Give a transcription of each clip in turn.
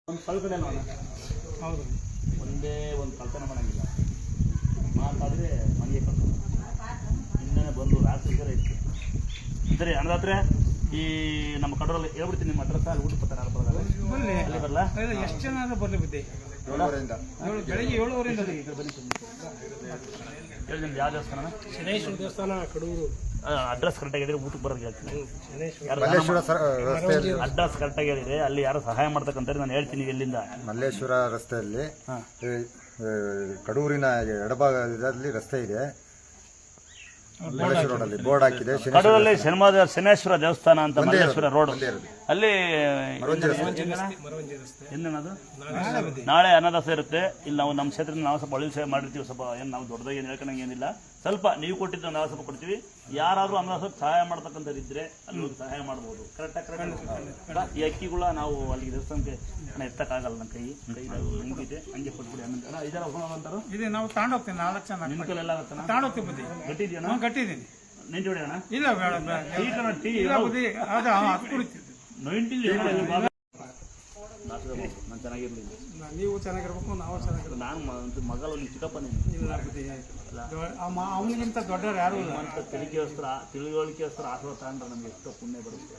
ಒಂದು ಸ್ವಲ್ಪನೇ ನೋಡ ಹೌದು ಒಂದೇ ಒಂದು ಕಲ್ಪನೆ ಮಾಡೋಂಗಿಲ್ಲ ಮಾತಾಡಿದ್ರೆ ಮನೆಗೆ ಕರ್ಕೊಂಡು ಇನ್ನೇ ಬಂದು ರಾತ್ರಿ ಇತ್ತು ಸರಿ ಅನ್ನದಾದ್ರೆ ಈ ನಮ್ಮ ಕಡೂರಲ್ಲಿ ಹೇಳ್ಬಿಡ್ತೀನಿ ನಿಮ್ಮ ಅಡ್ರೆಸ್ ಅಲ್ಲಿ ಊಟ ಬರ್ತಾರೆ ಬರಲಿ ಅಲ್ಲಿ ಬರಲ್ಲ ಎಷ್ಟು ಜನ ಆದ್ರೂ ಬರಲಿ ಬುದ್ಧಿ ಬೆಳಗ್ಗೆ 7:00 ಹೇಳಿ ನಿಮ್ದು ಯಾವ ದೇವಸ್ಥಾನ ಶನೇಶ್ವರ ದೇವಸ್ಥಾನ ಕಡೂರು ಅಡ್ರೆಸ್ ಕರೆಕ್ಟಾಗಿ ಹೇಳಿದ್ರೆ ಊಟಕ್ಕೆ ಬರೋದು ಹೇಳ್ತೀನಿ ಅಡ್ರೆಸ್ ಕರೆಕ್ಟಾಗಿ ಹೇಳಿದ್ರೆ ಅಲ್ಲಿ ಯಾರು ಸಹಾಯ ಮಾಡ್ತಕ್ಕಂಥ ನಾನು ಹೇಳ್ತೀನಿ ಎಲ್ಲಿಂದ ಮಲ್ಲೇಶ್ವರ ರಸ್ತೆಯಲ್ಲಿ ಕಡೂರಿನ ಎಡಭಾಗದಲ್ಲಿ ರಸ್ತೆ ಇದೆ. ರೋಡಲ್ಲಿ ಬೋರ್ಡ್ ಹಾಕಿದೆ. ಕಡೂರಲ್ಲಿ ಶನೇಶ್ವರ ದೇವಸ್ಥಾನ ಅಂತ ಮಲ್ಲೇಶ್ವರ ರೋಡ್ ಅಲ್ಲಿ ಇನ್ನೇನದು ನಾಳೆ ಅನ್ನದಾಸ ಇರುತ್ತೆ. ಇಲ್ಲಿ ನಾವು ನಮ್ಮ ಕ್ಷೇತ್ರದಿಂದ ನಾವು ಸ್ವಲ್ಪ ಒಳ್ಳೆ ಸೇವೆ ಮಾಡಿರ್ತೀವಿ. ಸ್ವಲ್ಪ ಏನು ನಾವು ದೊಡ್ಡದಾಗಿ ಏನು ಹೇಳ್ಕೊಂಡಂಗೆ ಏನಿಲ್ಲ. ಸ್ವಲ್ಪ ನೀವು ಕೊಟ್ಟಿದ್ದು ನಾವು ಸ್ವಲ್ಪ ಕೊಡ್ತೀವಿ. ಯಾರಾದ್ರೂ ಅನ್ನದಾಸ ಸಹಾಯ ಮಾಡ್ತಕ್ಕಂಥದ್ದು ಇದ್ರೆ ಅಲ್ಲಿ ಹೋಗಿ ಸಹಾಯ ಮಾಡ್ಬೋದು. ಕರೆಕ್ಟಾಗಿ ಈ ಅಕ್ಕಿಗಳ ನಾವು ಅಲ್ಲಿ ದೇವಸ್ಥಾನಕ್ಕೆ ಎತ್ತಕ್ಕಾಗಲ್ಲ. ನನ್ನ ಕೈ ಹಂಗಿದೆ ಹಂಗೆ ಕೊಟ್ಬಿಡಿ. ಇದರ ಅಂತಾರು ಇದೆ ನಾವು ತಗೊಂಡೋಗ್ತೀನಿ 4 ಜನ ನಿಮ್ಮ ಕೈಲೆಲ್ಲ ಆಗುತ್ತಾನ ತಗೊಂಡೋಗ್ತೀವಿ ಬುದ್ಧಿ. ಗಟ್ಟಿದ್ಯಾ? ಗಟ್ಟಿದ್ದೀನಿ. ನೆಂಟಿ ಹೊಡೆಯೋಣ ಇಲ್ಲ ಬೇಡ ಟೀ ಇಲ್ಲ ಬುದ್ಧಿ ಅದು ಕುಡಿತೀವಿ. ನಾನು ಚೆನ್ನಾಗಿರ್ಲಿಲ್ಲ. ನೀವು ಚೆನ್ನಾಗಿರ್ಬೇಕು ನಾವು ಚೆನ್ನಾಗಿರ್ಬೇಕು. ನಾನು ಮಗಳು ನಿಮ್ಮ ಚಿಕ್ಕಪ್ಪನೇ ಇಲ್ಲ ಬುದ್ಧಿ ಅವನಿಗಿಂತ ದೊಡ್ಡವ್ರು ಯಾರು ಇಲ್ಲ. ತಿಳುವಳಿಕೆಗೋಸ್ಕರ ಆಶೀರ್ವಾದ ತಗೊಂಡ್ರೆ ನಮ್ಗೆ ಎಷ್ಟೋ ಪುಣ್ಯ ಬರುತ್ತೆ.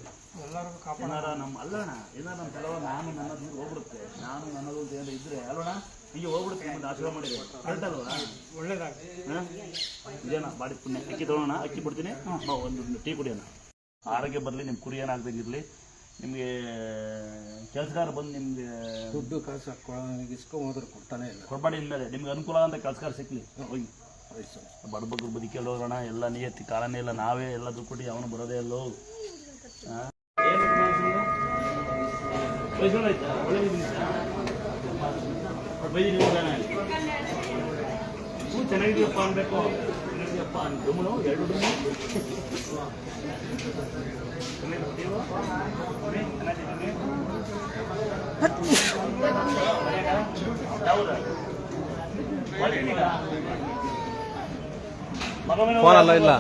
ಎಲ್ಲರಿಗೂ ಕಾಪಾಡ ನಮ್ಮ ಅಲ್ಲಣ್ಣ ಏನಾರ ನಮ್ಮ ಕೆಲವರು ನಾನು ನನ್ನದು ಹೋಗ್ಬಿಡುತ್ತೆ. ನಾನು ನನ್ನದು ಅಂತ ಏನಾರ ಇದ್ರೆ ಅಲ್ಲಣ್ಣ ಈಗ ಹೋಗ್ಬಿಡುತ್ತೆ. ನಿಮ್ಮದು ಆಶೀರ್ವಾದ ಮಾಡಿದ್ರೆ ಕರೆಕ್ಟ್ ಅಲ್ವಾ? ಒಳ್ಳೇದಾಗಿ ಇದೇನಾ ಬಾಡಿ ಪುಣ್ಯ. ಅಕ್ಕಿ ತೊಗೊಳ್ಳೋಣ, ಅಕ್ಕಿ ಬಿಡ್ತೀನಿ, ಒಂದು ಟೀ ಕುಡಿಯೋಣ. ಆರೋಗ್ಯ ಬರಲಿ, ನಿಮ್ಮ ಕುರಿ ಏನಾಗಬೇಕಿರಲಿ. ನಿಮಗೆ ಕೆಲಸಗಾರ ಬಂದು ನಿಮಗೆ ದುಡ್ಡು ಕಾಸು ಇಸ್ಕೊಂಡ್ರೆ ಕೊಡ್ತಾನೆ ಇಲ್ಲ. ಕೊಡ್ಬಾಡಿ ಇನ್ಮೇಲೆ ನಿಮ್ಗೆ ಅನುಕೂಲ ಅಂತ ಕೆಲಸಗಾರ ಸಿಕ್ಕಲಿ. ಹೋಗಿ ಬಡಬಗ್ರು ಬದುಕಿ ಹೋಗೋಣ. ಎಲ್ಲ ನಿಯತ್ತಿ ಕಾಲನೇ ಇಲ್ಲ. ನಾವೇ ಎಲ್ಲ ದುಡ್ಡು ಕೊಟ್ಟು ಅವನು ಬರೋದೇ ಎಲ್ಲೋ. ಚೆನ್ನಾಗಿದೆಯಪ್ಪ ಅನ್ಬೇಕು. ಚೆನ್ನಾಗಿದೆಯಪ್ಪ ಡುಮ್ಮು 2 ಡುಮ್ಮು ಫೋನ್ ಅಲ್ಲ ಇಲ್ಲ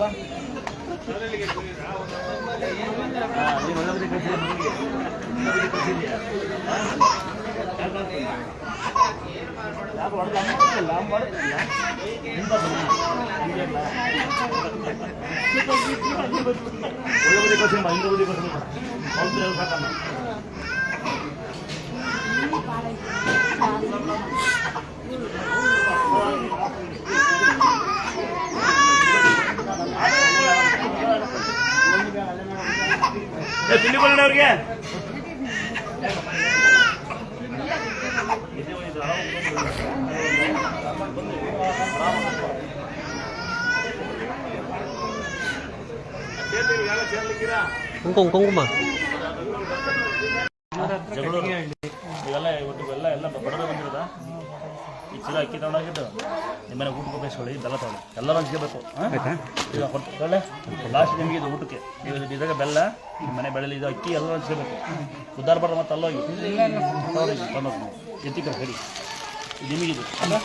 ತಿಂಡಿ ಕೊಡೋಣ ಅವ್ರಿಗೆ. ಕುಂಕುಮ ಜಗಳೂರು ಇವೆಲ್ಲ ಇವತ್ತು ಎಲ್ಲ ಬಡವೆ ಬಂದಿರೋದ. ಈ ಚೀಲ ಅಕ್ಕಿ ತಗೊಂಡೋಗಿದ್ದು ನಿಮ್ಮನೆ ಊಟಕ್ಕೆ ಬೇಯಿಸ್ಕೊಳ್ಳಿ. ಬೆಲ್ಲ ತಗೊಳ್ಳಿ, ಎಲ್ಲರೂ ಹಂಚ್ಕೋಬೇಕು. ಈಗ ಹೊಟ್ಟೆ ಲಾಸ್ಟ್ ನಿಮಗೆ ಇದು ಊಟಕ್ಕೆ ಇದಾಗ ಬೆಲ್ಲ ಮನೆ ಬೆಳೆಲಿ ಇದು ಅಕ್ಕಿ ಎಲ್ಲರೂ ಹಂಚ್ಕೋಬೇಕು. ಉದ್ದಾರಬಾರ್ದು ಮತ್ತೆ ಅಲ್ಲೋಗಿ ತೊಗೊಂಡೋಗಿ ಎತ್ತಿ ಕಡೆ ನಿಮಗಿದು ಅಲ್ಲ.